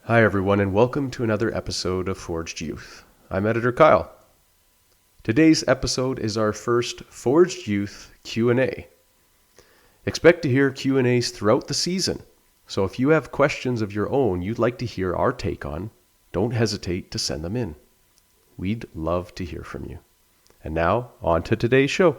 Hi, everyone, and welcome to another episode of Forged Youth. I'm editor Kyle. Today's episode is our first Forged Youth Q&A. Expect to hear Q&As throughout the season, so if you have questions of your own you'd like to hear our take on, don't hesitate to send them in. We'd love to hear from you. And now, on to today's show.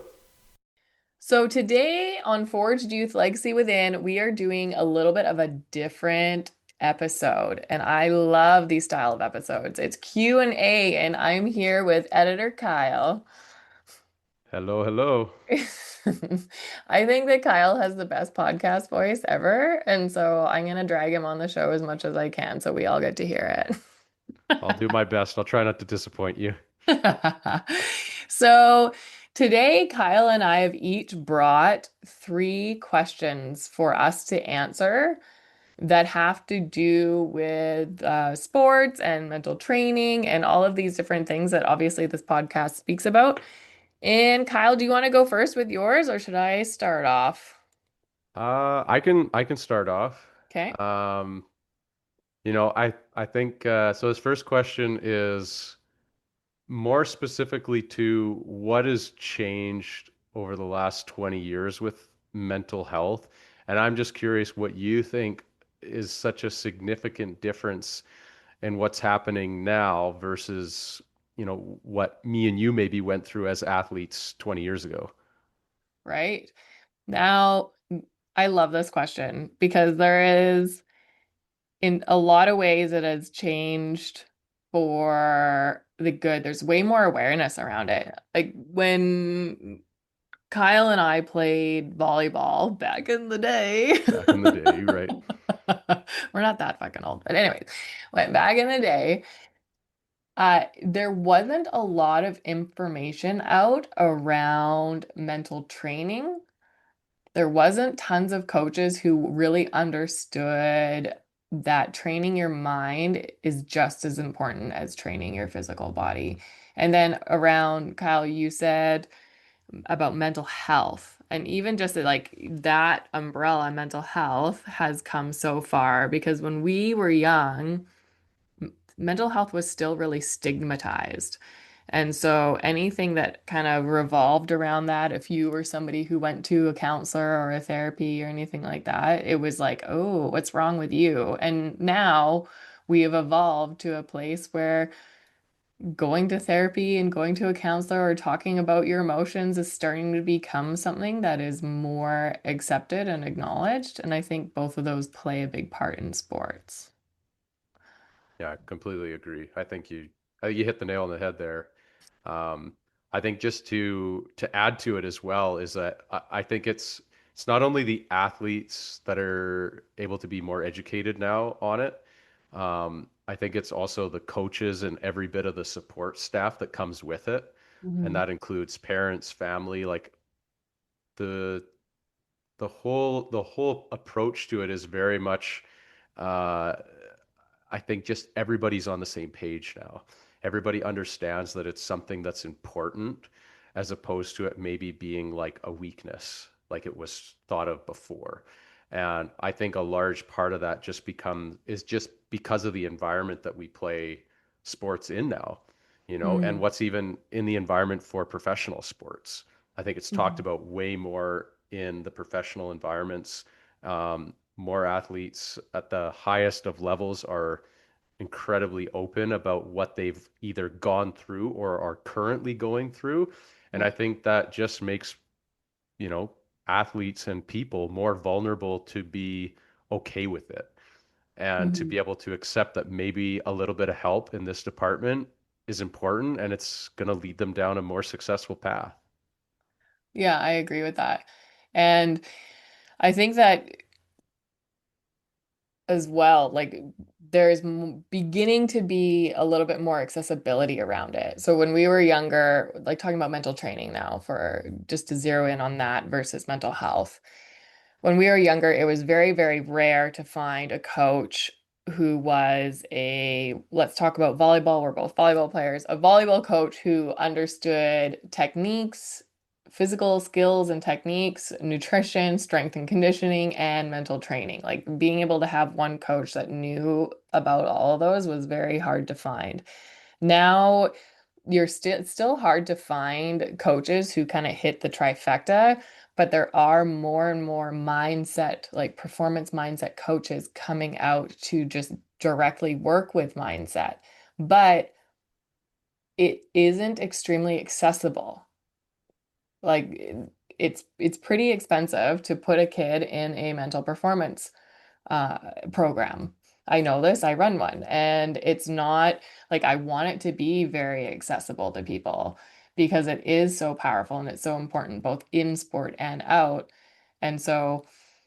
So today on Forged Youth Legacy Within, we are doing a little bit of a different episode, and I love these style of episodes. It's Q&A, and I'm here with editor Kyle. Hello, hello. I think that Kyle has the best podcast voice ever, and so I'm gonna drag him on the show as much as I can so we all get to hear I'll do my best. I'll try not to disappoint you. it. So today, Kyle and I have each brought three questions for us to answer that have to do with sports and mental training and all of these different things that obviously this podcast speaks about. And Kyle, do you want to go first with yours or should I start off? I can start off. Okay. Um, I think so. His first question is more specifically to what has changed over the last 20 years with mental health. And I'm just curious what you think is such a significant difference in what's happening now versus, what me and you maybe went through as athletes 20 years ago. Right. Now, I love this question because there is, in a lot of ways, it has changed for the good. There's way more awareness around it. Like when Kyle and I played volleyball back in the day. Back in the day, right? We're not that fucking old, but anyways, went back in the day. There wasn't a lot of information out around mental training. There wasn't tons of coaches who really understood that training your mind is just as important as training your physical body. And then around, Kyle, you said about mental health. And even just like that umbrella, mental health has come so far because when we were young, mental health was still really stigmatized. And so anything that kind of revolved around that, if you were somebody who went to a counselor or a therapy or anything like that, it was like, oh, what's wrong with you? And now we have evolved to a place where going to therapy and going to a counselor or talking about your emotions is starting to become something that is more accepted and acknowledged. And I think both of those play a big part in sports. Yeah, I completely agree. I think you hit the nail on the head there. Um, I think just to add to it as well is that I think it's not only the athletes that are able to be more educated now on it. I think it's also the coaches and every bit of the support staff that comes with it, and Mhm. that includes parents, family, like the the whole approach to it is very much uh, I think just everybody's on the same page now. Everybody understands that it's something that's important as opposed to it maybe being like a weakness, like it was thought of before. And I think a large part of that is just because of the environment that we play sports in now, and Mm. what's even in the environment for professional sports. I think it's talked Mhm. about way more in the professional environments. More athletes at the highest of levels are incredibly open about what they've either gone through or are currently going through. And I think that just makes, you know, athletes and people more vulnerable to be okay with it and to be Mhm. able to accept that maybe a little bit of help in this department is important and it's going to lead them down a more successful path. Yeah, I agree with that. And I think that as well, like there's beginning to be a little bit more accessibility around it. So when we were younger, like talking about mental training now for just to zero in on that versus mental health. When we were younger, it was very, very rare to find a coach who was let's talk about volleyball. We're both volleyball players, a volleyball coach who understood techniques, physical skills and techniques, nutrition, strength and conditioning, and mental training. Like being able to have one coach that knew about all of those was very hard to find. Now you're still it's still hard to find coaches who kind of hit the trifecta, but there are more and more mindset, like performance mindset coaches coming out to just directly work with mindset. But it isn't extremely accessible. Like it's pretty expensive to put a kid in a mental performance program. I know this, I run one, and it's not like I want it to be very accessible to people because it is so powerful and it's so important both in sport and out. And so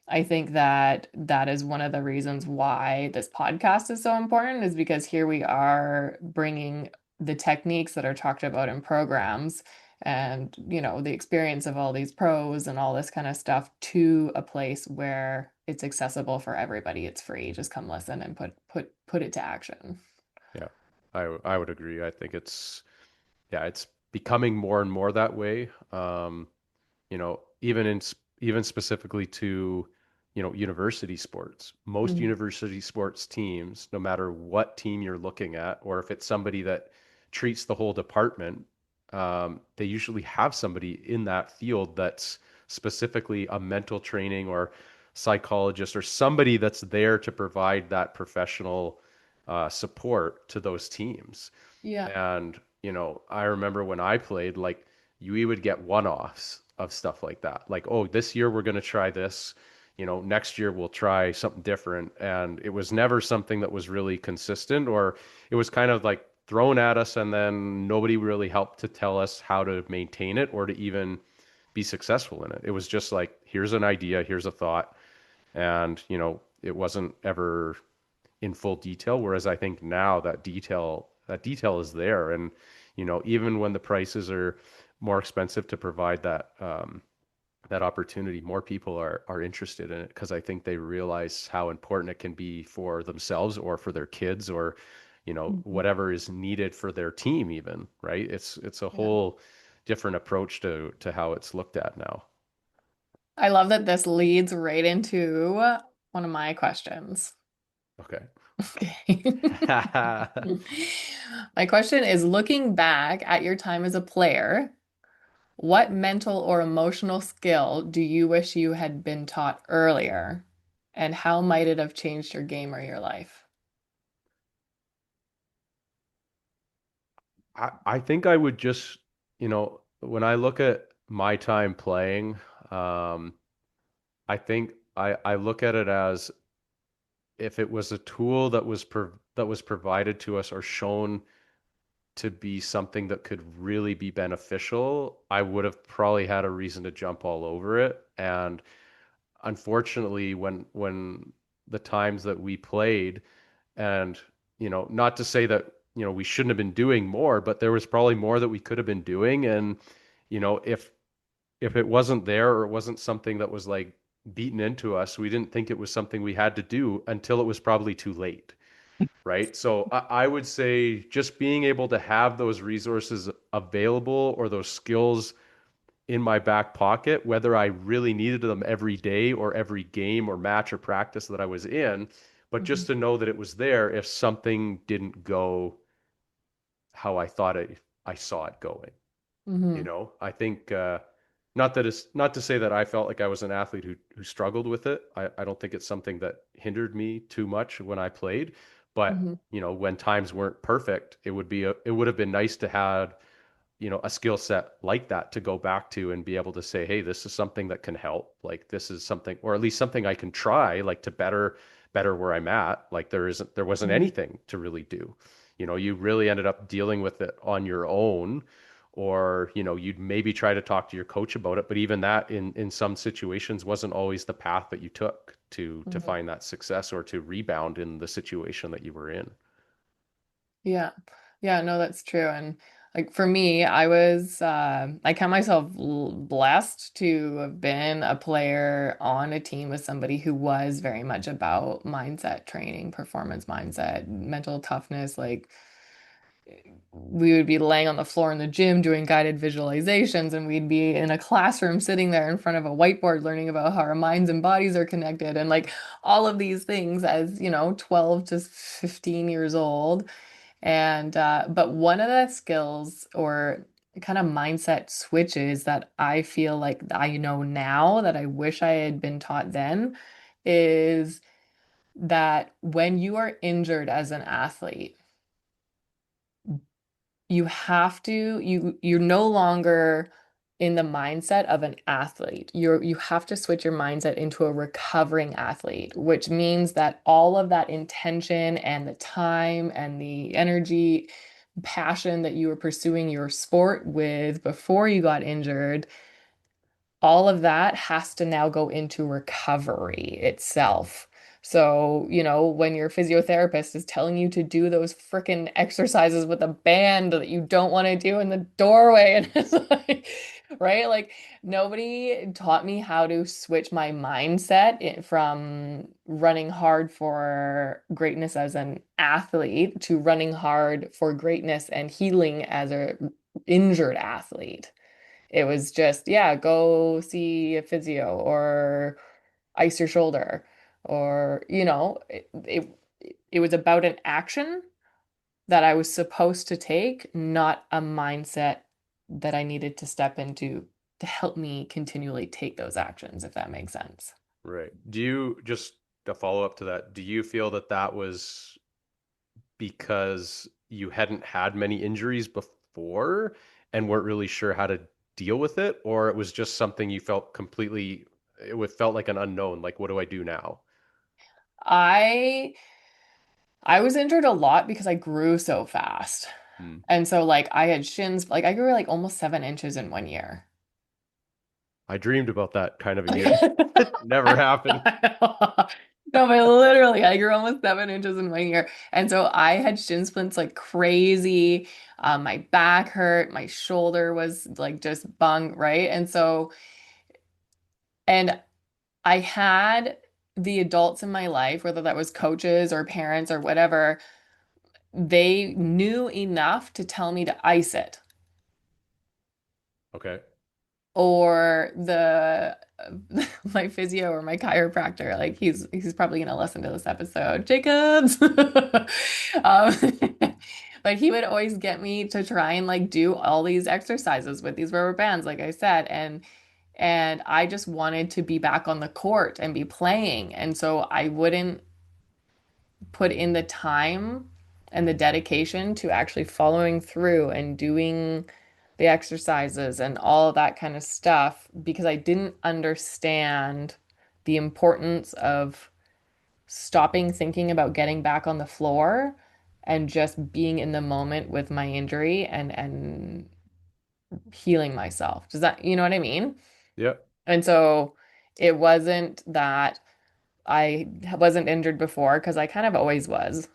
I think that that is one of the reasons why this podcast is so important is because here we are bringing the techniques that are talked about in programs and the experience of all these pros and all this kind of stuff to a place where it's accessible for everybody. It's free. Just come listen and put it to action. Yeah, I would agree. I think it's becoming more and more that way. Even specifically to, university sports. Most Mhm. university sports teams, no matter what team you're looking at, or if it's somebody that treats the whole department, they usually have somebody in that field that's specifically a mental training or psychologist or somebody that's there to provide that professional support to those teams. Yeah. And, I remember when I played, like, we would get one-offs of stuff like that. Like, oh, this year we're going to try this. Next year we'll try something different. And it was never something that was really consistent, or it was kind of like thrown at us, and then nobody really helped to tell us how to maintain it or to even be successful in it. It was just like, here's an idea, here's a thought. And, it wasn't ever in full detail. Whereas I think now that detail is there, and even when the prices are more expensive to provide that opportunity, more people are interested in it because I think they realize how important it can be for themselves or for their kids or Mhm. whatever is needed for their team even, right? It's a Yeah. whole different approach to how it's looked at now. I love that this leads right into one of my questions. Okay. Okay. My question is, looking back at your time as a player, what mental or emotional skill do you wish you had been taught earlier? And how might it have changed your game or your life? I think I would just, when I look at my time playing, um, I think I look at it as if it was a tool that was provided to us or shown to be something that could really be beneficial, I would have probably had a reason to jump all over it. And unfortunately, when the times that we played, and not to say that we shouldn't have been doing more, but there was probably more that we could have been doing. And if it wasn't there, or it wasn't something that was like beaten into us, we didn't think it was something we had to do until it was probably too late, right? So I would say just being able to have those resources available or those skills in my back pocket, whether I really needed them every day or every game or match or practice that I was in, but just Mhm. to know that it was there if something didn't go how I thought I saw it going. Hmm. I think not to say that I felt like I was an athlete who struggled with it. I don't think it's something that hindered me too much when I played. But Hmm. when times weren't perfect, it would have been nice to have a skill set like that to go back to and be able to say, hey, this is something that can help. Like, this is something, or at least something I can try, like, to better where I'm at. Like, there wasn't Hmm. anything to really do. You really ended up dealing with it on your own, or you'd maybe try to talk to your coach about it, but even that in some situations wasn't always the path that you took to Hmm. find that success or to rebound in the situation that you were in. Yeah. Yeah, no, that's true. And like for me, I count myself blessed to have been a player on a team with somebody who was very much about mindset training, performance mindset, mental toughness, like we would be laying on the floor in the gym doing guided visualizations, and we'd be in a classroom sitting there in front of a whiteboard learning about how our minds and bodies are connected and like all of these things as, 12 to 15 years old. And but one of the skills or kind of mindset switches that I feel like I know now that I wish I had been taught then is that when you are injured as an athlete, you have to you're no longer in the mindset of an athlete. You have to switch your mindset into a recovering athlete, which means that all of that intention and the time and the energy, passion that you were pursuing your sport with before you got injured, all of that has to now go into recovery itself. So, when your physiotherapist is telling you to do those freaking exercises with a band that you don't want to do in the doorway, and it's like, right? Like, nobody taught me how to switch my mindset from running hard for greatness as an athlete to running hard for greatness and healing as a injured athlete. It was just, yeah, go see a physio or ice your shoulder or, it was about an action that I was supposed to take, not a mindset that I needed to step into to help me continually take those actions, if that makes sense. Right. Do you just to follow up to that, do you feel that that was because you hadn't had many injuries before and weren't really sure how to deal with it, or it was just something you felt completely, felt like an unknown, like what do I do now? I I was injured a lot because I grew so fast. Hmm. And so like I had shins, like I grew like almost 7 inches in 1 year. I dreamed about that kind of a year. It never happened. No, but literally, I grew almost 7 inches in 1 year. And so I had shin splints like crazy. My back hurt, my shoulder was like just bung, right? And I had the adults in my life, whether that was coaches or parents or whatever, they knew enough to tell me to ice it. Okay. Or the my physio or my chiropractor, like he's probably gonna listen to this episode, Jacobs. um, but he would always get me to try and like do all these exercises with these rubber bands, like I said, and I just wanted to be back on the court and be playing, and so I wouldn't put in the time and the dedication to actually following through and doing the exercises and all of that kind of stuff because I didn't understand the importance of stopping thinking about getting back on the floor and just being in the moment with my injury and healing myself. Does that, you know what I mean? Yeah. And so it wasn't that I wasn't injured before because I kind of always was.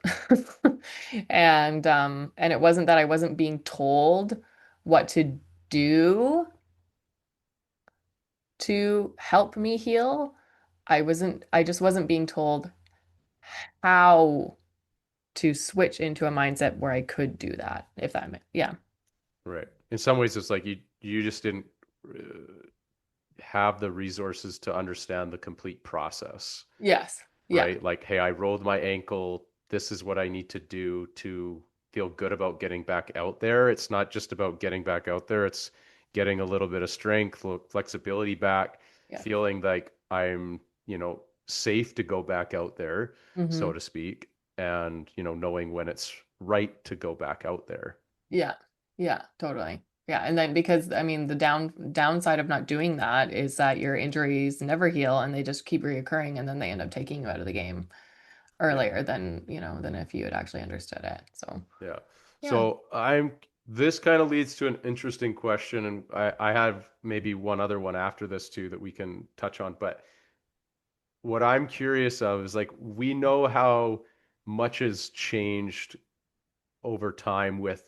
And it wasn't that I wasn't being told what to do to help me heal. I just wasn't being told how to switch into a mindset where I could do that, if that makes, yeah. Right. In some ways, it's like you just didn't have the resources to understand the complete process, Yes. Yeah. right? Like, hey, I rolled my ankle. This is what I need to do to feel good about getting back out there. It's not just about getting back out there, it's getting a little bit of strength, flexibility back, Yeah. feeling like I'm, safe to go back out there, so Hmm. to speak, and, knowing when it's right to go back out there. Yeah. Yeah, totally. Yeah, and then because I mean the downside of not doing that is that your injuries never heal and they just keep reoccurring and then they end up taking you out of the game Yeah. earlier than if you had actually understood it. So, Yeah. yeah. So this kind of leads to an interesting question, and I have maybe one other one after this too that we can touch on. But what I'm curious of is like we know how much has changed over time with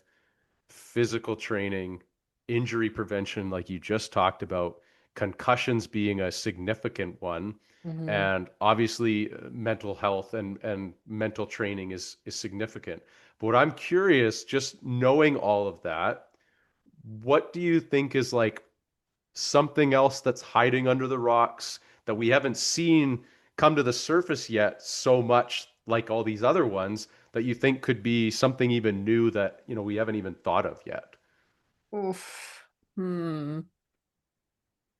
physical training, injury prevention, like you just talked about. concussions being a significant one. Hmm. And obviously, mental health and mental training is significant. But what I'm curious, just knowing all of that, what do you think is like something else that's hiding under the rocks that we haven't seen come to the surface yet so much like all these other ones that you think could be something even new that, we haven't even thought of yet? Oof. Hmm.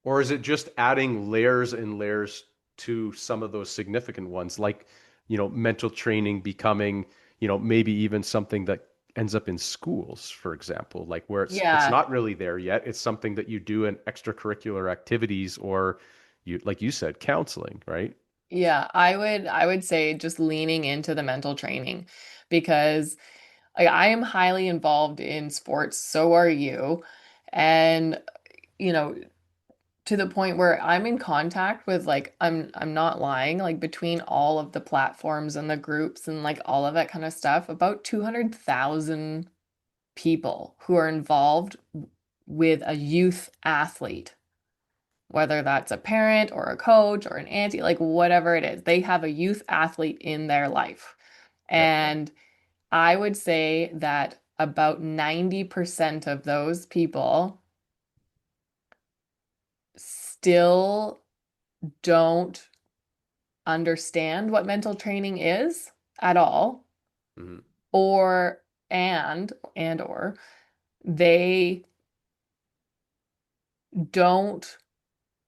Or is it just adding layers and layers to some of those significant ones, like, mental training becoming, maybe even something that ends up in schools, for example, like where it's Yeah. not really there yet. It's something that you do in extracurricular activities or like you said, counseling, right? Yeah, I would say just leaning into the mental training because like I am highly involved in sports, so are you. And you know, to the point where I'm in contact with like I'm not lying, like between all of the platforms and the groups and like all of that kind of stuff, about 200,000 people who are involved with a youth athlete, whether that's a parent or a coach or an auntie, like whatever it is, they have a youth athlete in their life. Yeah. And I would say that about 90% of those people still don't understand what mental training is at all, Hmm. or and or they don't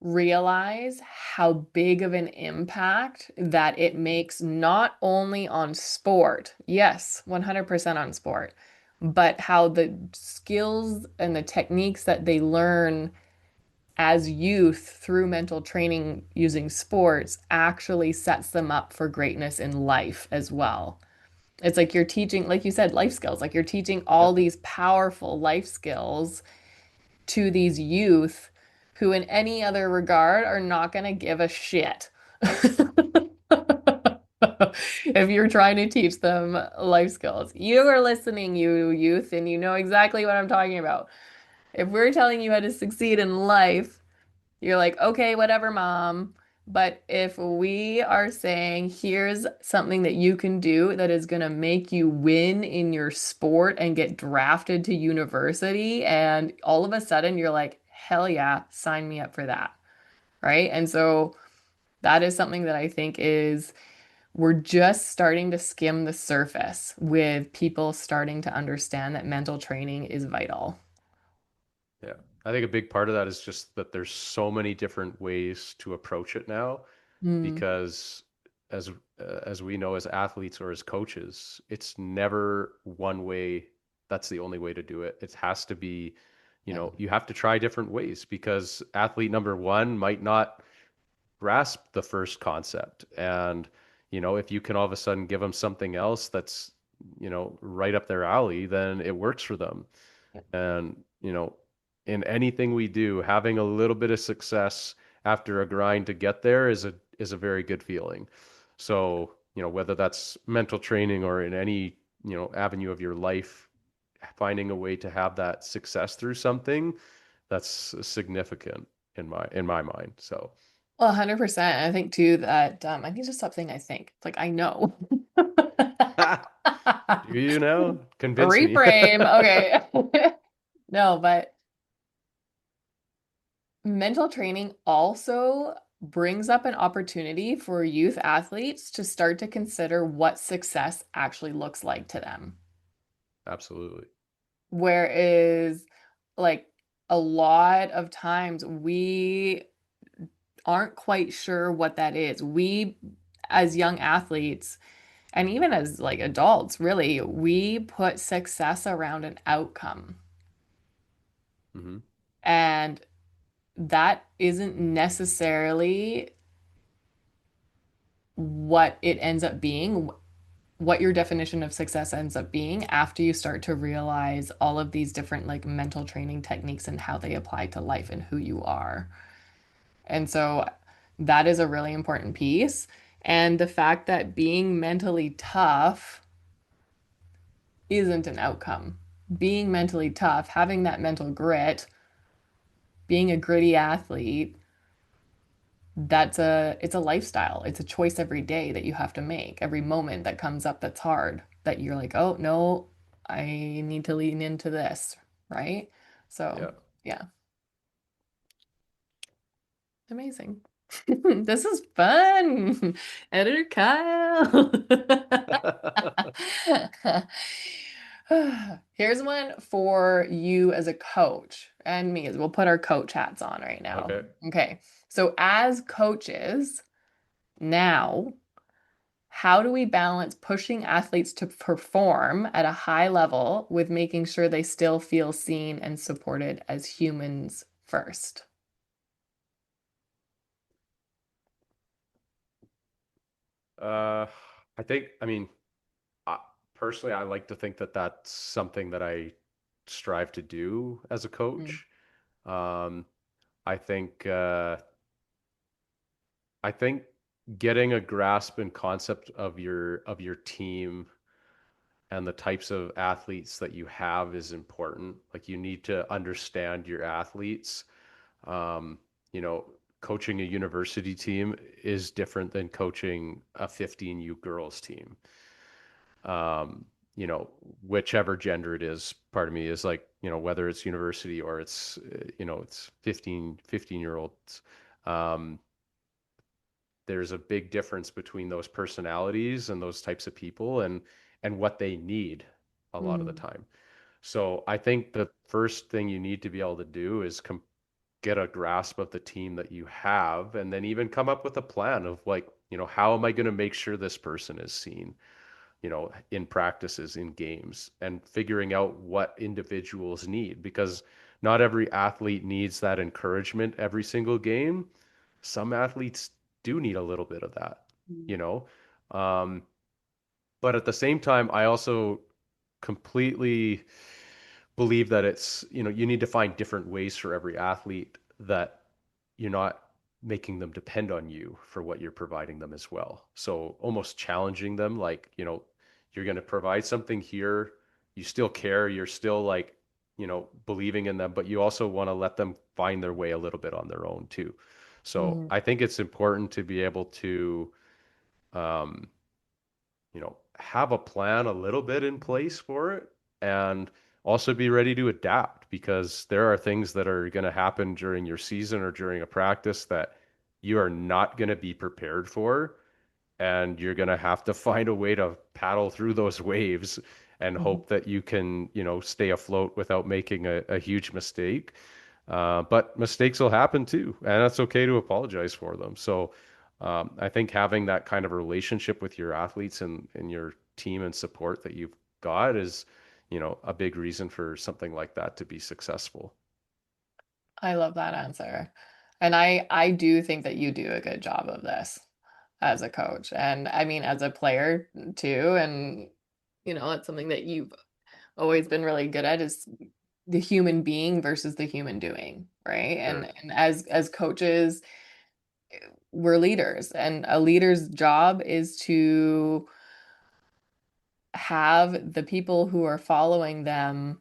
realize how big of an impact that it makes not only on sport, yes, 100% on sport, but how the skills and the techniques that they learn as youth through mental training using sports actually sets them up for greatness in life as well. It's like you're teaching, like you said, life skills, like you're teaching Yeah. all these powerful life skills to these youth who, in any other regard, are not going to give a shit. If you're trying to teach them life skills, you are listening, you youth, and you know exactly what I'm talking about. If we're telling you how to succeed in life, you're like, okay, whatever, mom. But if we are saying, here's something that you can do that is going to make you win in your sport and get drafted to university, and all of a sudden you're like, hell yeah, sign me up for that. Right. And so that is something that I think is we're just starting to skim the surface with people starting to understand that mental training is vital. Yeah. I think a big part of that is just that there's so many different ways to approach it now Mm, because as as we know as athletes or as coaches, it's never one way that's the only way to do it. It has to be, yeah. you have to try different ways because athlete number 1 might not grasp the first concept. And, if you can all of a sudden give them something else that's, right up their alley, then it works for them. And, in anything we do, having a little bit of success after a grind to get there is a very good feeling. So, whether that's mental training or in any, avenue of your life, finding a way to have that success through something that's significant in my mind. So, Well, 100%. I think too that I need to stop saying I think. It's like I know. do you know? Convince me. Reframe. Okay. No, but mental training also brings up an opportunity for youth athletes to start to consider what success actually looks like to them. Absolutely. Whereas, like, a lot of times we aren't quite sure what that is. We, as young athletes, and even as like adults, really, we put success around an outcome. Hmm. And that isn't necessarily what it ends up being, what your definition of success ends up being after you start to realize all of these different like mental training techniques and how they apply to life and who you are. And so that is a really important piece. And the fact that being mentally tough isn't an outcome. Being mentally tough, having that mental grit being a gritty athlete, it's a lifestyle. It's a choice every day that you have to make. Every moment that comes up that's hard, that you're like, oh no, I need to lean into this, right? So Yeah. yeah, amazing. This is fun. Editor Kyle. Here's one for you as a coach and me as we'll put our coach hats on right now. Okay. Okay. So as coaches now, how do we balance pushing athletes to perform at a high level with making sure they still feel seen and supported as humans first? Uh, I think, I mean, I, personally, I like to think that that's something that I strive to do as a Mm, coach. Um, I think, uh, I think getting a grasp and concept of your team and the types of athletes that you have is important. Like you need to understand your athletes. Um, you know, coaching a university team is different than coaching a 15U girls team. um, Whichever gender it is, part of me is like, whether it's university or it's, it's 15 year olds. Um, there's a big difference between those personalities and those types of people and what they need a lot of the mm, time. So I think the first thing you need to be able to do is get a grasp of the team that you have and then even come up with a plan of like, how am I going to make sure this person is seen? In practices, in games, and figuring out what individuals need because not every athlete needs that encouragement every single game. Some athletes do need a little bit of that, you mm, know. Um, but at the same time, I also completely believe that it's, you need to find different ways for every athlete that you're not making them depend on you for what you're providing them as well. So almost challenging them, like, you're going to provide something here, you still care, you're still like, believing in them, but you also want to let them find their way a little bit on their own too. So mm. I think it's important to be able to, um, have a plan a little bit in place for it and also be ready to adapt because there are things that are going to happen during your season or during a practice that you are not going to be prepared for and you're going to have to find a way to paddle through those waves and Mhm. hope that you can, stay afloat without making a huge mistake. But mistakes will happen too, and it's okay to apologize for them. So I think having that kind of relationship with your athletes and your team and support that you've got is, a big reason for something like that to be successful. I love that answer. And I do think that you do a good job of this as a coach. And I mean as a player too. And it's something that you've always been really good at is the human being versus the human doing, right? Sure. And as coaches, we're leaders, and a leader's job is to have the people who are following them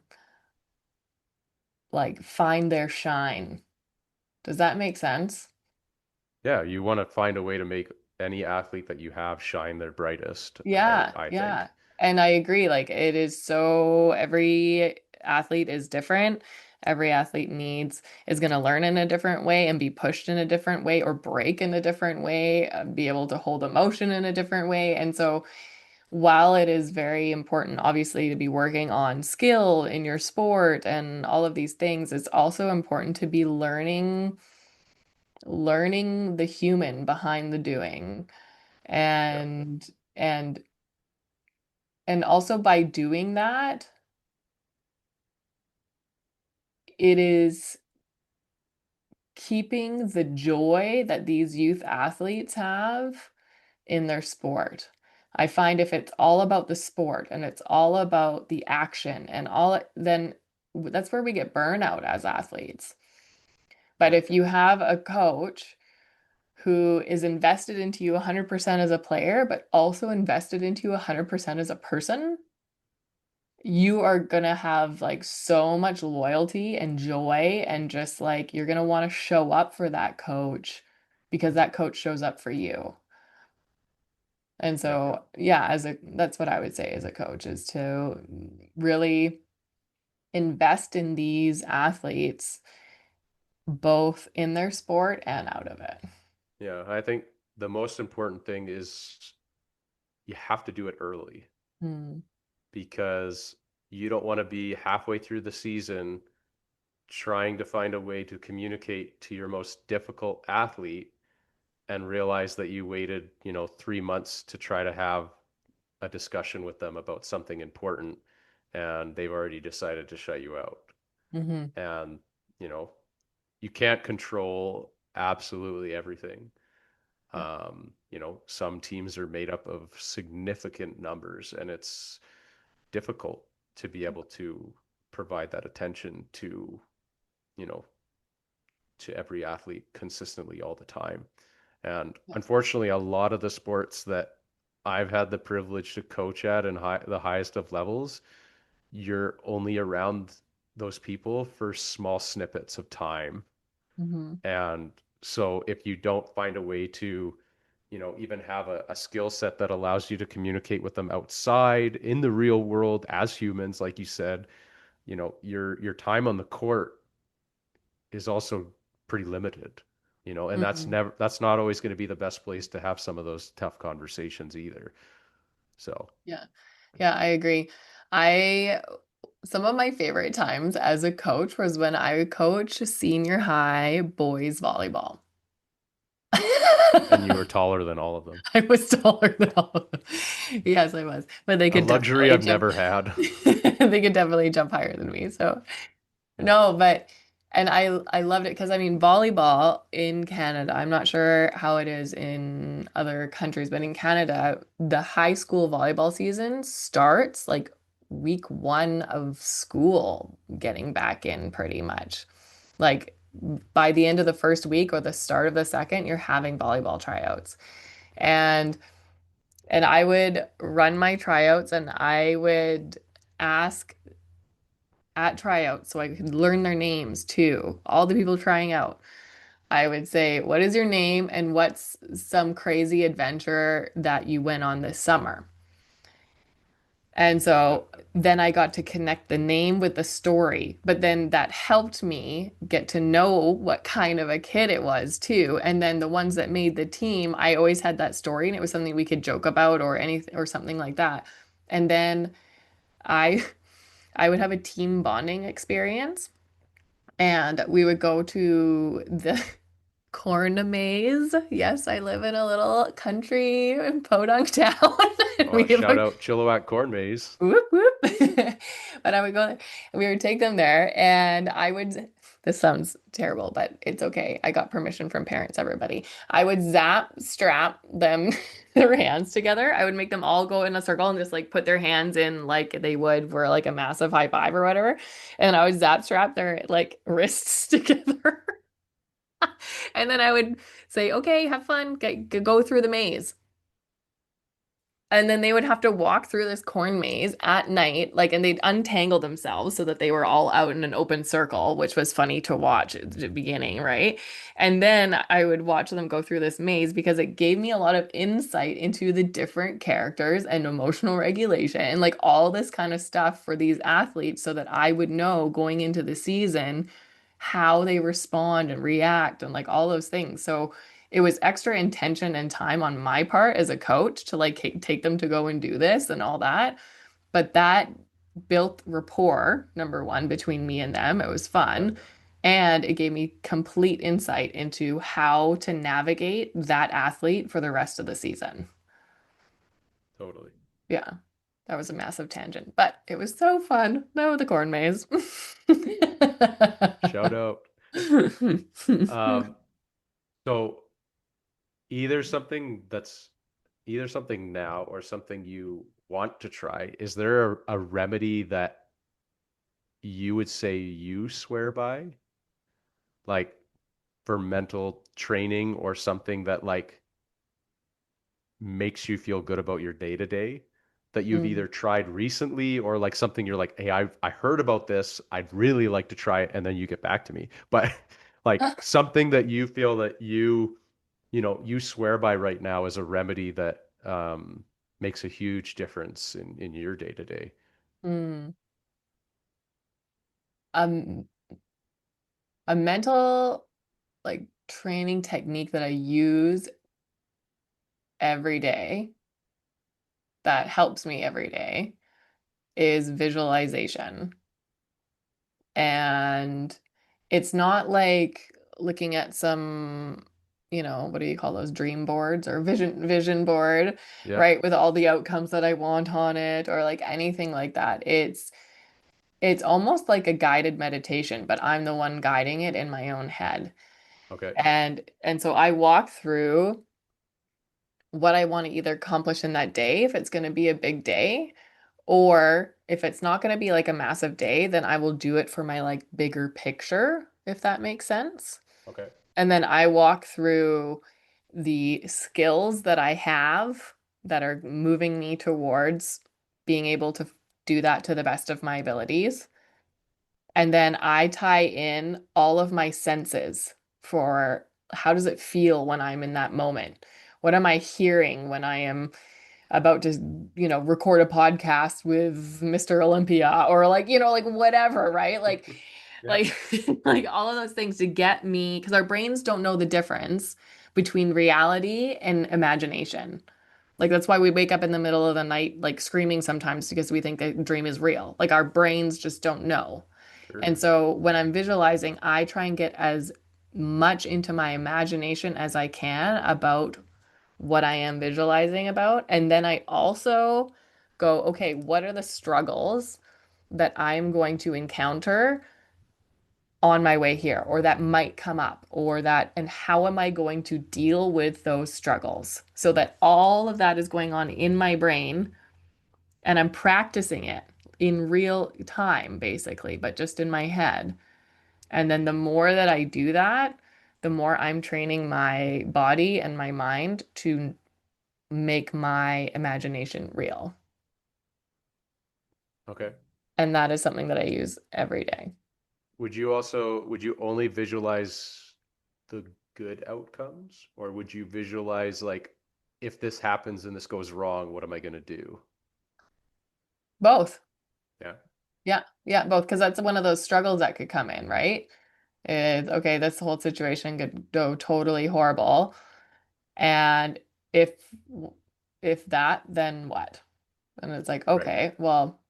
like find their shine. Does that make sense? Yeah, you want to find a way to make any athlete that you have shine their brightest, Yeah, I yeah. think. And I agree. Like it is so every athlete is different. Every athlete is going to learn in a different way and be pushed in a different way or break in a different way, be able to hold emotion in a different way. And so while it is very important, obviously, to be working on skill in your sport and all of these things, it's also important to be learning the human behind the doing. Yeah. And and and also by doing that, it is keeping the joy that these youth athletes have in their sport. I find if it's all about the sport and it's all about the action and then that's where we get burnout as athletes. But Yeah. if you have a coach who is invested into you 100% as a player, but also invested into you 100% as a person, you are gonna have like so much loyalty and joy and just like you're gonna want to show up for that coach because that coach shows up for you. And Yeah. so, yeah, that's what I would say as a coach is to really invest in these athletes both in their sport and out of it. Yeah. I think the most important thing is you have to do it early Hmm. because you don't want to be halfway through the season trying to find a way to communicate to your most difficult athlete and realize that you waited, 3 months to try to have a discussion with them about something important and they've already decided to shut you out. Hmm. And, you know, you can't control absolutely everything. Yeah. Some teams are made up of significant numbers and it's difficult to be able to provide that attention you know, to every athlete consistently all the time. And Yeah. unfortunately, a lot of the sports that I've had the privilege to coach at and the highest of levels, you're only around those people for small snippets of time. Hmm. And so if you don't find a way to, even have a skill set that allows you to communicate with them outside in the real world as humans, like you said, your time on the court is also pretty limited, and Hmm. that's not always going to be the best place to have some of those tough conversations either. So, Yeah. Yeah, I agree. I Some of my favorite times as a coach was when I would coach senior high boys volleyball. and you were taller than all of them. I was taller than all of them. Yes, I was. But they A could luxury definitely I've jump. never had. They could definitely jump higher than me. So Yeah. no, but and I loved it because I mean volleyball in Canada, I'm not sure how it is in other countries, but in Canada, the high school volleyball season starts like week 1 of school getting back in pretty much. Like by the end of the first week or the start of the second, you're having volleyball tryouts. And I would run my tryouts and I would ask at tryouts so I could learn their names too. All the people trying out. I would say, "What is your name and what's some crazy adventure that you went on this summer?" And Yeah, so then I got to connect the name with the story, but then that helped me get to know what kind of a kid it was too. And then the ones that made the team, I always had that story and it was something we could joke about or anything or something like that. And then I I would have a team bonding experience and we would go to the corn maze. Yes, I live in a little country in podunk town. And we oh, have shout a out Chilliwack Corn Maze. whoop whoop. But I would go, we would take them there, and I would. This sounds terrible, but it's okay. I got permission from parents, everybody. I would strap them, their hands together. I would make them all go in a circle and just like put their hands in like they would for like a massive high five or whatever. And I would strap their like wrists together. And then I would say, okay, have fun, go through the maze. And then they would have to walk through this corn maze at night, like, and they'd untangle themselves so that they were all out in an open circle, which was funny to watch at the beginning, right? And then I would watch them go through this maze because it gave me a lot of insight into the different characters and emotional regulation and like all this kind of stuff for these athletes so that I would know going into the season how they respond and react and like all those things. So it was extra intention and time on my part as a coach to like take them to go and do this and all that. But that built rapport, number one, between me and them. It was Yeah, fun. And it gave me complete insight into how to navigate that athlete for the rest of the season. totally. Yeah, that was a massive tangent, but it was so fun. No, the corn maze. Shout out. Um, so either something that's either something now or something you want to try. Is there a remedy that you would say you swear by? Like for mental training or something that like makes you feel good about your day to day that you've Mm. either tried recently or like something you're like, hey, I heard about this. I'd really like to try it, and then you get back to me. But like something that you feel that you swear by right now as a remedy that makes a huge difference in your day to day. Mm. Um, a mental like training technique that I use every day that helps me every day is visualization. And it's not like looking at some, what do you call those dream boards or vision board, Yeah. right? With all the outcomes that I want on it or like anything like that. It's almost like a guided meditation, but I'm the one guiding it in my own head. Okay. And so I walk through what I want to either accomplish in that day, if it's going to be a big day, or if it's not going to be like a massive day, then I will do it for my like bigger picture, if that makes sense. Okay. And then I walk through the skills that I have that are moving me towards being able to do that to the best of my abilities. And then I tie in all of my senses for how does it feel when I'm in that moment? What am I hearing when I am about to, record a podcast with Mr. Olympia or like, like whatever, right? Yeah. Like, like all of those things to get me, because our brains don't know the difference between reality and imagination. Like that's why we wake up in the middle of the night, like screaming sometimes because we think the dream is real. Like our brains just don't know. And Sure. so when I'm visualizing, I try and get as much into my imagination as I can about what I am visualizing about. And then I also go, okay, what are the struggles that I'm going to encounter on my way here, or that might come up, or that, and how am I going to deal with those struggles? So that all of that is going on in my brain and I'm practicing it in real time, basically, but just in my head. And then the more that I do that, the more I'm training my body and my mind to make my imagination real. Okay. And that is something that I use every day. Would you only visualize the good outcomes, or would you visualize like if this happens and this goes wrong, what am I going to do? Both. Yeah. Yeah. Yeah, both. Because that's one of those struggles that could come in, right? Is okay, this whole situation could go totally horrible. And if if that, then what? And it's like, Right. okay, well,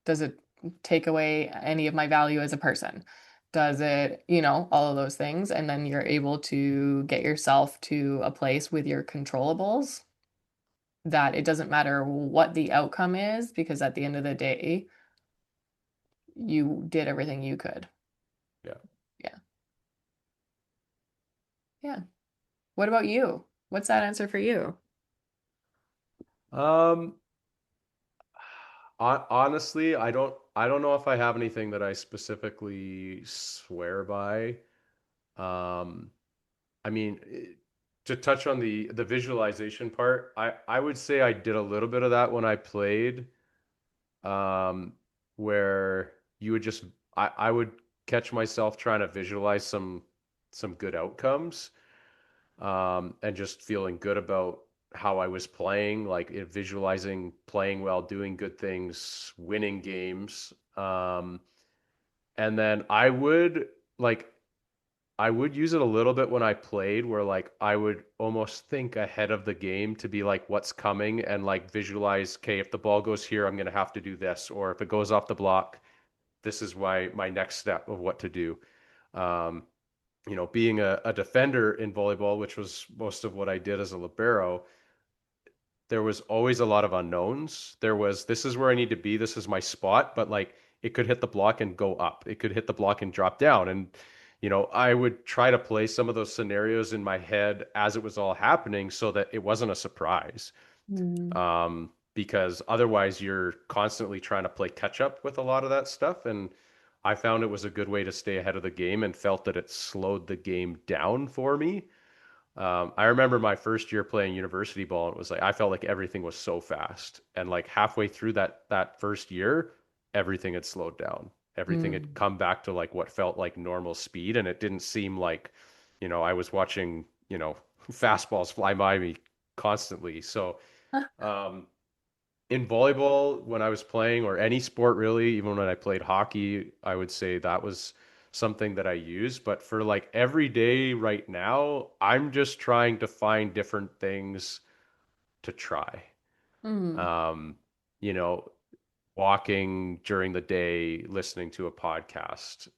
does it take away any of my value as a person? Does it, all of those things? And then you're able to get yourself to a place with your controllables that it doesn't matter what the outcome is, because at the end of the day, you did everything you could. Yeah. Yeah. Yeah. What about you? What's that answer for you? Um, honestly, I don't know if I have anything that I specifically swear by. Um, I mean, to touch on the visualization part, I would say I did a little bit of that when I played, um, where you would just I would catch myself trying to visualize some good outcomes, and just feeling good about how I was playing, like visualizing playing well, doing good things, winning games. And then like I would use it a little bit when I played, where like I would almost think ahead of the game to be like what's coming and like visualize, okay, if the ball goes here, I'm gonna have to do this, or if it goes off the block, this is my next step of what to do. Um, being a defender in volleyball, which was most of what I did as a libero, there was always a lot of unknowns. There was, this is where I need to be, this is my spot, but like it could hit the block and go up. It could hit the block and drop down. And, I would try to play some of those scenarios in my head as it was all happening so that it wasn't a surprise. Mm. Because otherwise you're constantly trying to play catch up with a lot of that stuff. And I found it was a good way to stay ahead of the game and felt that it slowed the game down for me. I remember my first year playing university ball, and it was like I felt like everything was so fast, and like halfway through that first year, everything had slowed down. Everything had Mm. come back to like what felt like normal speed, and it didn't seem like, I was watching, fastballs fly by me constantly. So, um, in volleyball, when I was playing, or any sport really, even when I played hockey, I would say that was something that I use. But for like every day right now, I'm just trying to find different things to try. Mm. Um, you know, Walking during the day, listening to a podcast,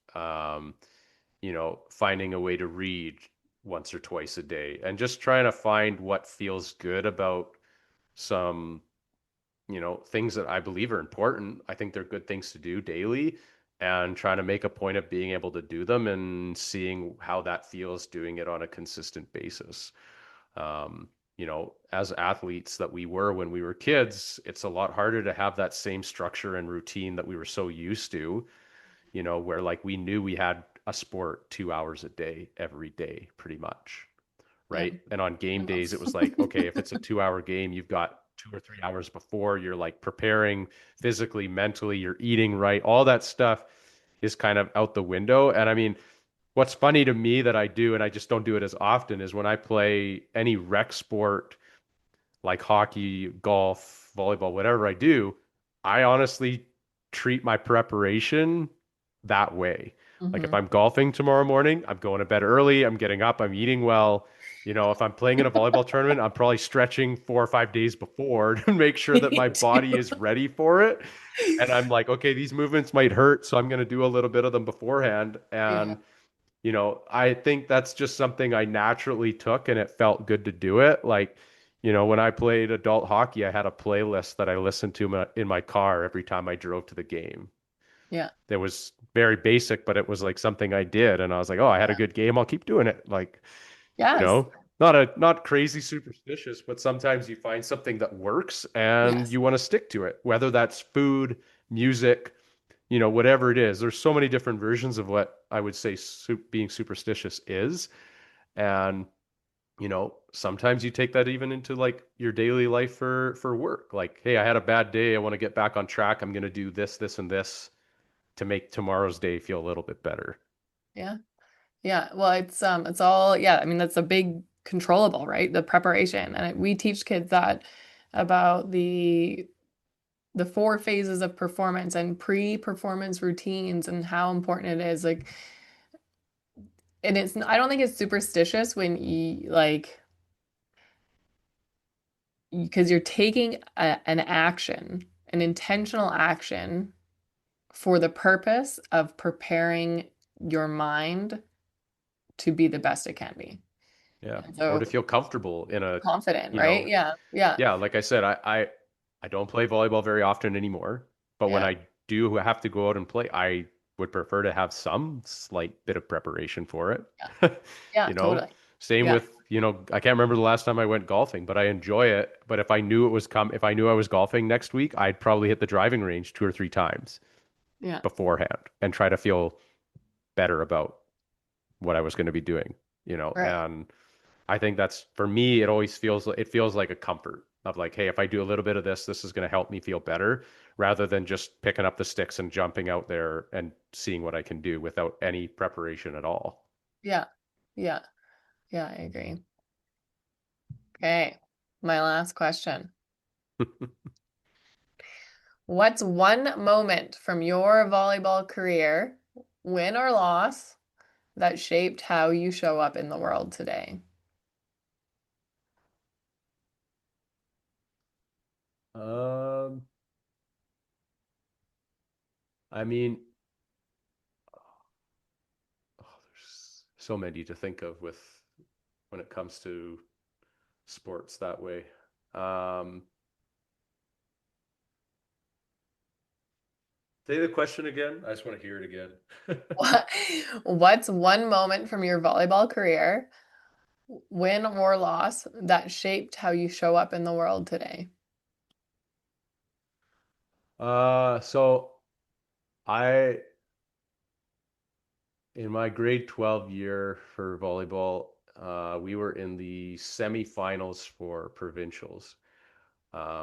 finding a way to read once or twice a day, and just trying to find what feels good about some things that I believe are important. I think they're good things to do daily, and trying to make a point of being able to do them and seeing how that feels doing it on a consistent basis. As athletes that we were when we were kids, it's a lot harder to have that same structure and routine that we were so used to, where like we knew we had a sport 2 hours a day, every day, pretty much, Yeah. right? And on game I know. days, it was like, okay, if it's a 2 hour game, you've got 2 or 3 hours before, you're like preparing physically, mentally, you're eating right. All that stuff is kind of out the window. And I mean, what's funny to me that I do, and I just don't do it as often, is when I play any rec sport like hockey, golf, volleyball, whatever I do, I honestly treat my preparation that way. Like if Hmm. I'm golfing tomorrow morning, I'm going to bed early, I'm getting up, I'm eating well. If I'm playing in a volleyball tournament, I'm probably stretching 4 or 5 days before to make sure that Me my body too. is ready for it. And I'm like, okay, these movements might hurt, so I'm going to do a little bit of them beforehand. Yeah. And I think that's just something I naturally took, and it felt good to do it. Like, when I played adult hockey, I had a playlist that I listened to in my car every time I drove to the game. Yeah. That was very basic, but it was like something I did. And I was like, oh, I had a Yeah. good game. I'll keep doing it. Like, you Yes. know, not crazy superstitious, but sometimes you find something that works and Yes. you want to stick to it, whether that's food, music, whatever it is. There's so many different versions of what I would say being superstitious is. And, sometimes you take that even into like your daily life for work. Like, hey, I had a bad day. I want to get back on track. I'm going to do this, this, and this to make tomorrow's day feel a little bit better. Yeah. Yeah. Well, it's all, yeah, I mean that's a big controllable, right? The preparation. And we teach kids that about the four phases of performance and pre-performance routines and how important it is. Like, and I don't think it's superstitious when you like because you're taking an action, an intentional action for the purpose of preparing your mind to be the best it can be. Yeah. And Or to so feel comfortable in a, confident, you right? know, Yeah. Yeah. yeah, like I said, I don't play volleyball very often anymore, but when Yeah. I do have to go out and play, I would prefer to have some slight bit of preparation for Yeah. it. Yeah, You know, totally. same Yeah. with, I can't remember the last time I went golfing, but I enjoy it. But if I knew I was golfing next week, I'd probably hit the driving range 2 or 3 times Yeah. beforehand and try to feel better about what I was going to be doing, Right. and I think that's for me, it feels like a comfort of like, hey, if I do a little bit of this, this is going to help me feel better rather than just picking up the sticks and jumping out there and seeing what I can do without any preparation at all. Yeah. Yeah. Yeah, I agree. Okay. My last question. What's one moment from your volleyball career, win or loss, that shaped how you show up in the world today? Um, I mean, there's so many to think of with when it comes to sports that way. Um, Say the question again. I just want to hear it again. What, what's one moment from your volleyball career, win or loss, that shaped how you show up in the world today? So I in my grade 12 year for volleyball, We were in the semifinals for provincials.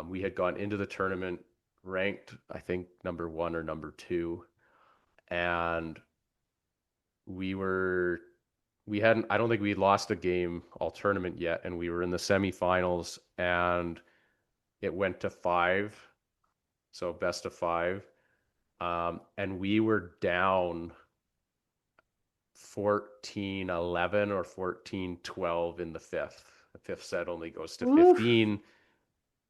We had gone into the tournament ranked, I think, number one or number two, and we were we hadn't I don't think we'd lost a game all tournament yet, and we were in the semifinals, and it went to five, so best of five. And we were down 14-11 or 14-12 in the fifth. The fifth set only goes to Oof. 15.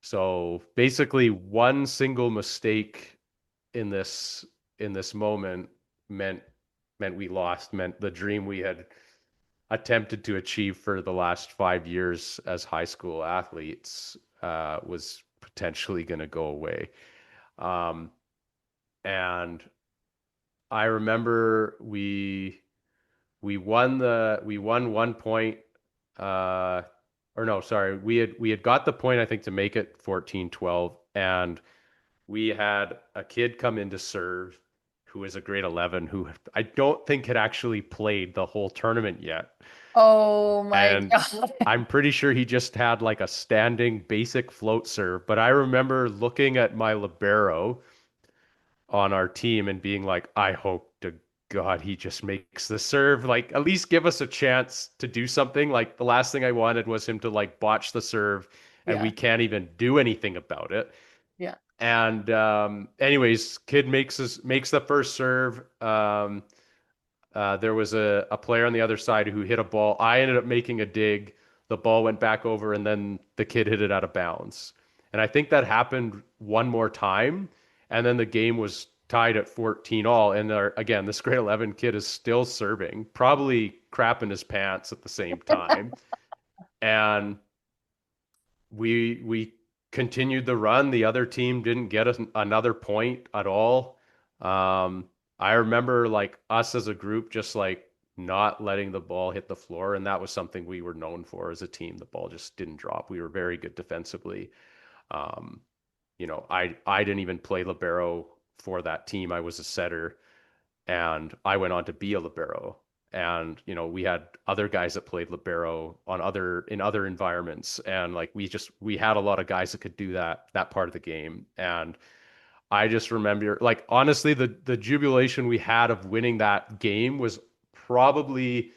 So basically one single mistake in this moment meant we lost, meant the dream we had attempted to achieve for the last 5 years as high school athletes was potentially going to go away. Um, and I remember we won 1 point, uh or no, sorry, we had got the point, I think, to make it 14-12, and we had a kid come in to serve who is a grade 11 who I don't think had actually played the whole tournament yet. Oh my And God. I'm pretty sure he just had like a standing basic float serve. But I remember looking at my libero on our team and being like, I hope to God he just makes the serve. Like, at least give us a chance to do something. Like, the last thing I wanted was him to like botch the serve and we Yeah. can't even do anything about it. Yeah. And anyways, kid makes the first serve. There was a player on the other side who hit a ball. I ended up making a dig. The ball went back over, and then the kid hit it out of bounds. And I think that happened one more time, and then the game was tied at 14 all. And again, this grade 11 kid is still serving, probably crapping his pants at the same time. And we continued the run. The other team didn't get another point at all. Um, I remember like us as a group just like not letting the ball hit the floor, and that was something we were known for as a team. The ball just didn't drop. We were very good defensively. Um, I didn't even play libero for that team. I was a setter, and I went on to be a libero. And we had other guys that played libero on other environments, and like we had a lot of guys that could do that part of the game. And I just remember, like, honestly, the jubilation we had of winning that game was probably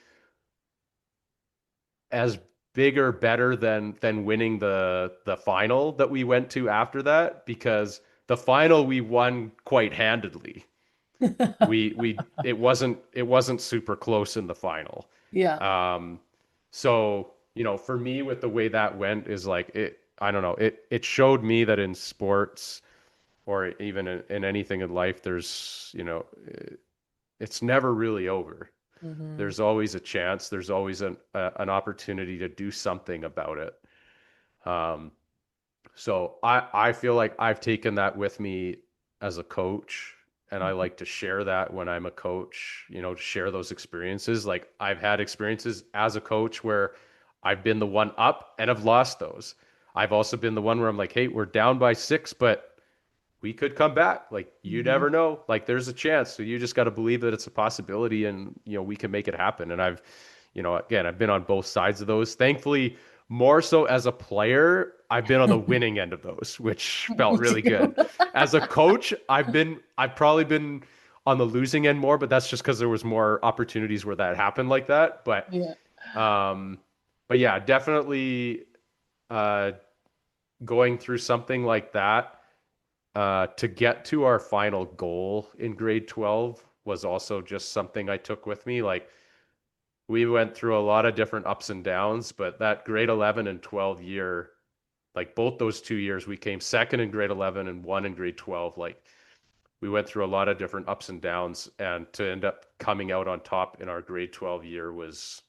as big or better than winning the final that we went to after that, because the final we won quite handedly. We it wasn't super close in the final. Yeah. Um, so for me, with the way that went, is like I don't know. It showed me that in sports, or even in anything in life, it's never really over. Hmm. There's always a chance. There's always an opportunity to do something about it. Um, so I feel like I've taken that with me as a coach, and I like to share that when I'm a coach, to share those experiences. Like, I've had experiences as a coach where I've been the one up and have lost those. I've also been the one where I'm like, hey, we're down by six, but we could come back. Like, you Hmm. never know. Like, there's a chance. So you just got to believe that it's a possibility, and we can make it happen. And again, I've been on both sides of those. Thankfully, more so as a player, I've been on the winning end of those, which felt Me really too. good. As a coach, I've probably been on the losing end more, but that's just because there was more opportunities where that happened like that. Yeah. Um, but yeah, definitely uh, going through something like that to get to our final goal in grade 12 was also just something I took with me. Like, we went through a lot of different ups and downs, but that grade 11 and 12 year, like both those 2 years, we came second in grade 11 and one in grade 12. Like, we went through a lot of different ups and downs, and to end up coming out on top in our grade 12 year was,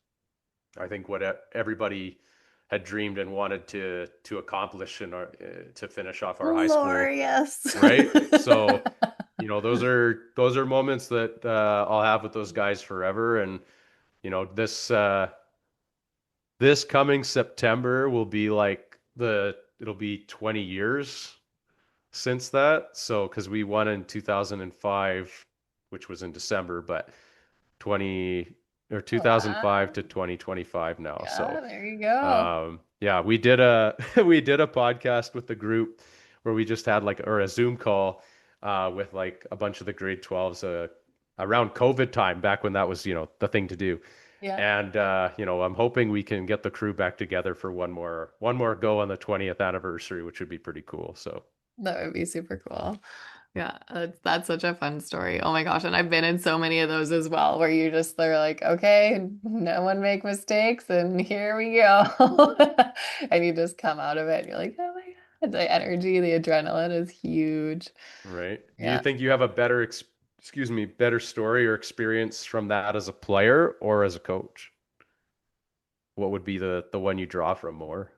I think, what everybody had dreamed and wanted to accomplish in our to finish off our high school, Glorious. right? So, those are moments that I'll have with those guys forever. And this coming September will be like it'll be 20 years since that. So, because we won in 2005, which was in December, but 20. or Oh, 2005 wow. to 2025 now. Yeah, So, there you go. yeah, we did a we did a podcast with the group where we just had like or a Zoom call with like a bunch of the grade 12s around COVID time back when that was, the thing to do. Yeah, And I'm hoping we can get the crew back together for one more go on the 20th anniversary, which would be pretty cool. So, that would be super cool. Yeah, that's such a fun story. Oh my gosh. And I've been in so many of those as well, where they're like, okay, no one make mistakes, and here we go. And you just come out of it and you're like, oh my God. The energy, the adrenaline is huge. right. Do you Yeah. think you have a better story or experience from that as a player or as a coach? What would be the one you draw from more?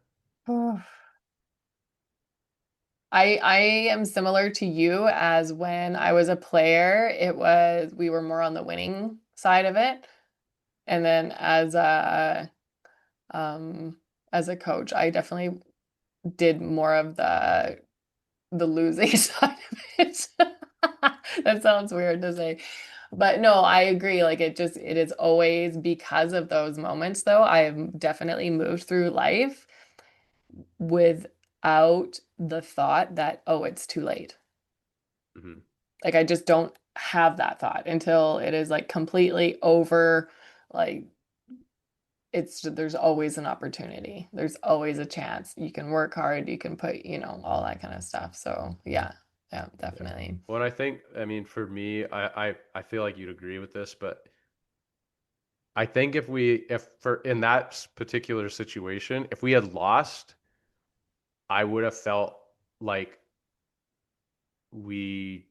I am similar to you as when I was a player, we were more on the winning side of it. And then um as a coach, I definitely did more of the losing side of it. That sounds weird to say. But no, I agree. Like it is always because of those moments though. I've definitely moved through life without the thought that, oh, it's too late. Hmm. Like I just don't have that thought until it is like completely over. Like there's always an opportunity. There's always a chance. You can work hard, you can put, all that kind of stuff. So yeah, yeah, Yeah. definitely. Well, and I think, I mean, for me, I feel like you'd agree with this, but I think if for in that particular situation, if we had lost, I would have felt like we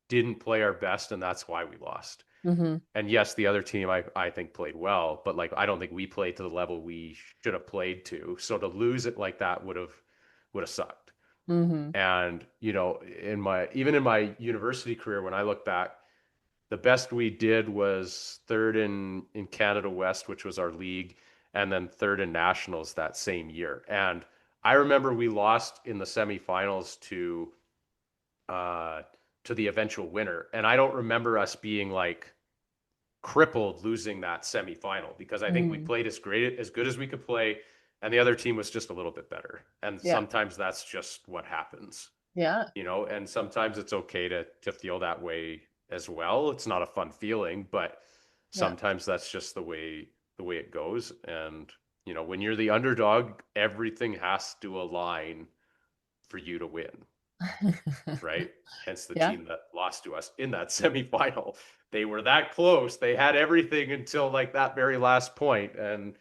didn't play our best and that's why we lost. Hmm. And yes, the other team I think played well, but like I don't think we played to the level we should have played to. So to lose it like that would have sucked. Hmm. And in my university career, when I look back, the best we did was third in Canada West, which was our league, and then third in nationals that same year. And I remember we lost in the semifinals uh, to the eventual winner, and I don't remember us being like crippled losing that semifinal because I think we Hmm. played as good as we could play, and the other team was just a little bit better. And Yeah. sometimes that's just what happens, Yeah. and sometimes it's okay to feel that way as well. It's not a fun feeling, but Yeah. sometimes that's just the way it goes. And when you're the underdog, everything has to align for you to win, right? Hence the Yeah. team that lost to us in that semifinal. They were that close. They had everything until like that very last point, and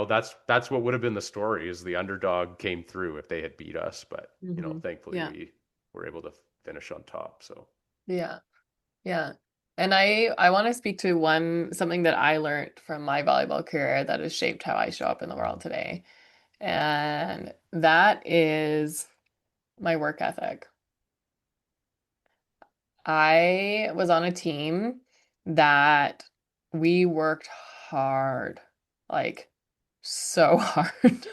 that's what would have been the story is the underdog came through if they had beat us. But Hmm. thankfully Yeah. we were able to finish on top. So Yeah. Yeah. And I want to speak to something that I learned from my volleyball career that has shaped how I show up in the world today. And that is my work ethic. I was on a team that we worked hard, like so hard.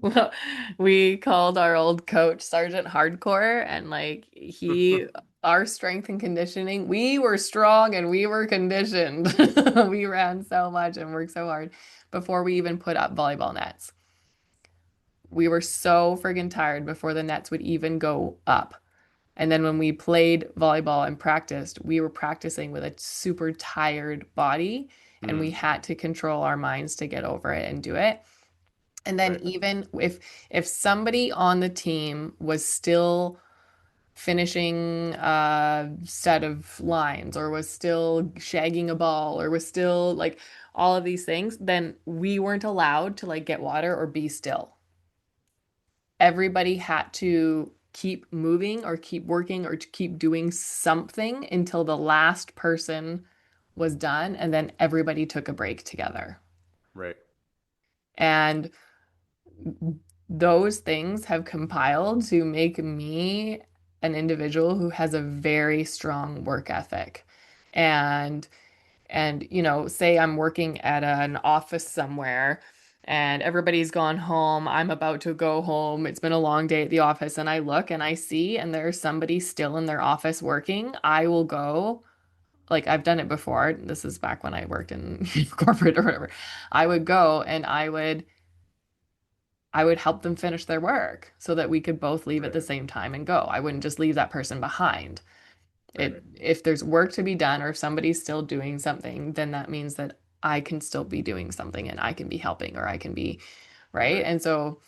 Well, we called our old coach Sergeant Hardcore, and like our strength and conditioning, we were strong and we were conditioned. We ran so much and worked so hard before we even put up volleyball nets. We were so friggin' tired before the nets would even go up. And then when we played volleyball and practiced, we were practicing with a super tired body and we mm, had to control our minds to get over it and do it. And then right, even if somebody on the team was still finishing a set of lines or was still shagging a ball or was still like all of these things, then we weren't allowed to like get water or be still. Everybody had to keep moving or keep working or to keep doing something until the last person was done, and then everybody took a break together. right, And those things have compiled to make me an individual who has a very strong work ethic. And say I'm working at an office somewhere and everybody's gone home. I'm about to go home. It's been a long day at the office and I look and I see and there's somebody still in their office working. I will go like I've done it before. This is back when I worked in corporate or whatever. I would go and I would help them finish their work so that we could both leave at Right. the same time and go. I wouldn't just leave that person behind. Right. If there's work to be done or if somebody's still doing something, then that means that I can still be doing something and I can be helping or I can be right. Right. And so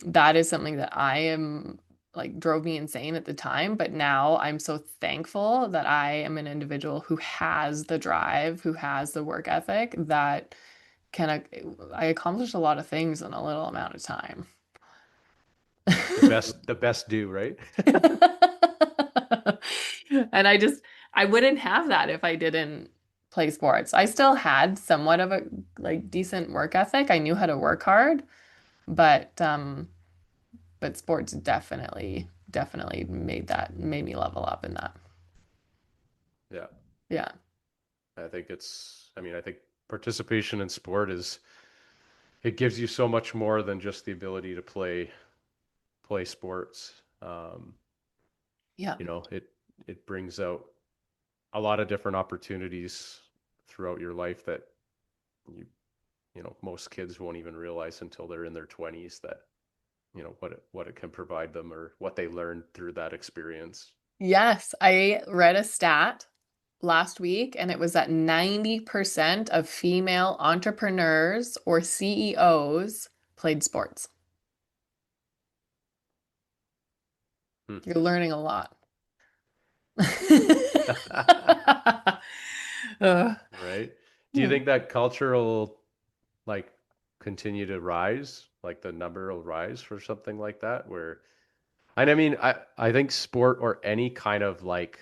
that is something that I am like drove me insane at the time, but now I'm so thankful that I am an individual who has the drive, who has the work ethic that can I accomplish a lot of things in a little amount of time. The best do, right? And I wouldn't have that if I didn't play sports. I still had somewhat of a like decent work ethic. I knew how to work hard, but sports definitely made me level up in that. Yeah. Yeah. I think participation in sport it gives you so much more than just the ability to play sports. Yeah. It brings out a lot of different opportunities throughout your life that you most kids won't even realize until they're in their 20s that what it can provide them or what they learned through that experience. Yes, I read a stat last week and it was that 90% of female entrepreneurs or CEOs played sports. Hmm. You're learning a lot. Ugh. Right? Do you Hmm. think that culture will like continue to rise? Like the number will rise for something like that where and I mean I think sport or any kind of like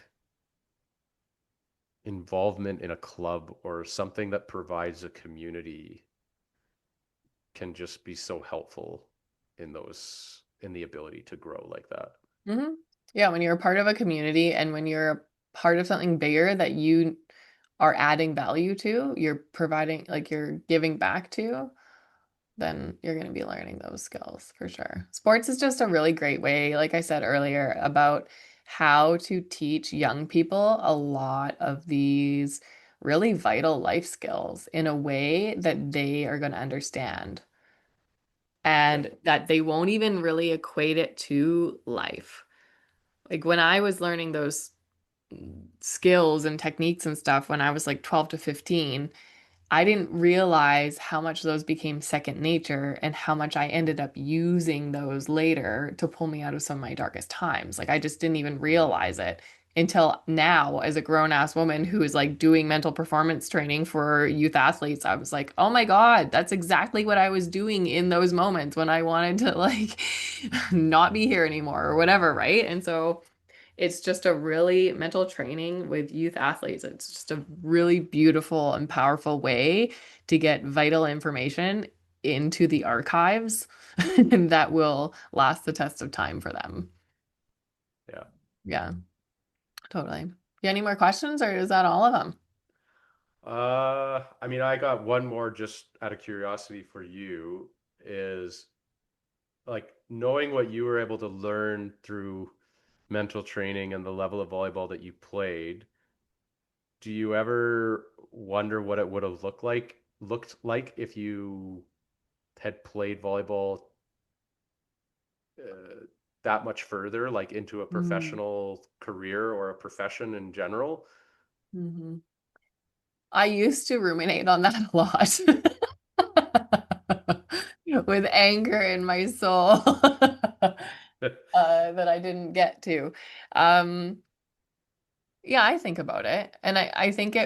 involvement in a club or something that provides a community can just be so helpful in the ability to grow like that. Hmm. Yeah, when you're a part of a community and when you're a part of something bigger that you are adding value to, you're providing, like you're giving back to, then you're going to be learning those skills for sure. Sports is just a really great way, like I said earlier, about how to teach young people a lot of these really vital life skills in a way that they are going to understand Yeah. and that they won't even really equate it to life. Like when I was learning those skills and techniques and stuff when I was like 12 to 15, I didn't realize how much those became second nature and how much I ended up using those later to pull me out of some of my darkest times. Like I just didn't even Mm. realize it until now as a grown-ass woman who is like doing mental performance training for youth athletes. I was like, "Oh my God, that's exactly what I was doing in those moments when I wanted to like not be here anymore or whatever, right?" And so it's just a really mental training with youth athletes. It's just a really beautiful and powerful way to get vital information into the archives that will last the test of time for them. Yeah. Yeah, totally. You any more questions or is that all of them? I mean, I got one more just out of curiosity for you is like knowing what you were able to learn through mental training and the level of volleyball that you played. Do you ever wonder what it would have looked like if you had played volleyball uh, that much further, like into a Mm-hmm. professional career or a profession in general? I used to ruminate on that a lot with anger in my soul that I didn't get to. Um, Yeah, I think about it. And I think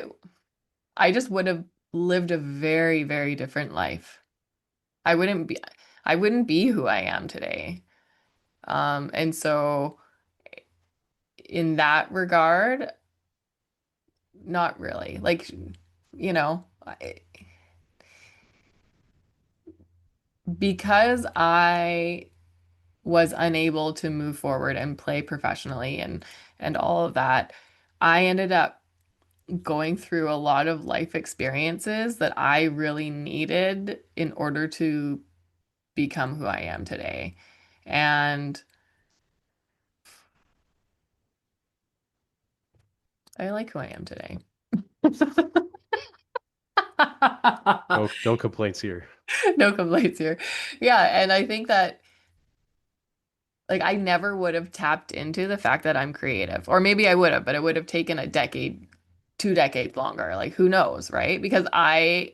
I just would have lived a very, very different life. I wouldn't be, I wouldn't be who I am today. And so in that regard, not really. Like, you know, because I was unable to move forward and play professionally and all of that, I ended up going through a lot of life experiences that I really needed in order to become who I am today. And I like who I am today. No complaints here. No complaints here. Yeah, and I think that like I never would have tapped into the fact that I'm creative. Or maybe I would have, but it would have taken a decade, 2 decades longer. Like who knows, right? Because I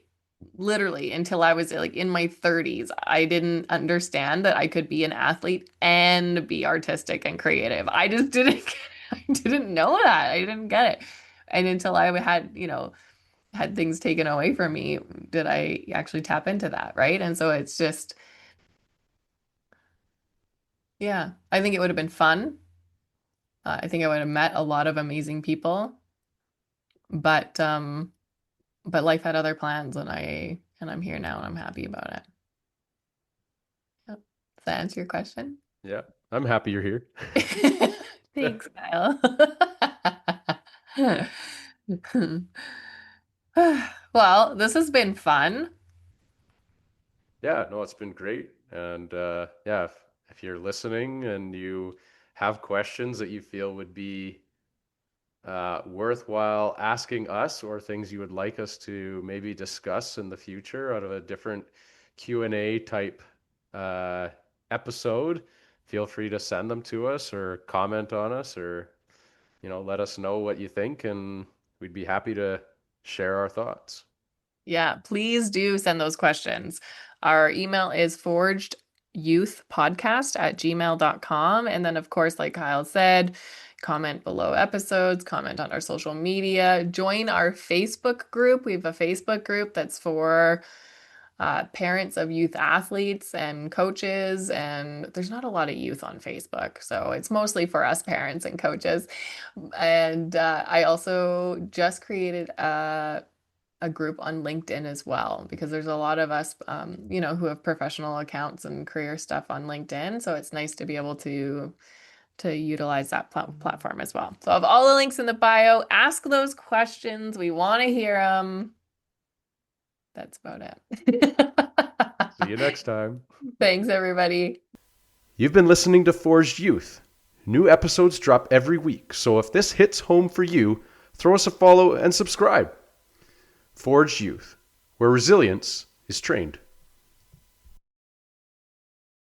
literally until I was like in my 30s, I didn't understand that I could be an athlete and be artistic and creative. I just didn't I didn't know that. I didn't get it. And until I had, had things taken away from me, did I actually tap into that, right? And so it's just, yeah, I think it would have been fun. I think I would have met a lot of amazing people, but life had other plans and I'm here now and I'm happy about it. Yep. Does that answer your question? Yeah, I'm happy you're here. Thanks, Kyle. Well, this has been fun. Yeah, no, it's been great. And yeah, if you're listening and you have questions that you feel would be worthwhile asking us or things you would like us to maybe discuss in the future out of a different Q&A type uh, episode, feel free to send them to us or comment on us or, let us know what you think and we'd be happy to share our thoughts. Yeah, please do send those questions. Our email is forgedyouthpodcast@gmail.com. And then, of course, like Kyle said, comment below episodes, comment on our social media, join our Facebook group. We have a Facebook group that's for parents of youth athletes and coaches. And there's not a lot of youth on Facebook. So it's mostly for us parents and coaches. And I also just created a group on LinkedIn as well, because there's a lot of us, who have professional accounts and career stuff on LinkedIn. So it's nice to be able to utilize that platform as well. So I have all the links in the bio. Ask those questions. We want to hear them. That's about it. See you next time. Thanks, everybody. You've been listening to Forged Youth. New episodes drop every week, so if this hits home for you, throw us a follow and subscribe. Forged Youth, where resilience is trained.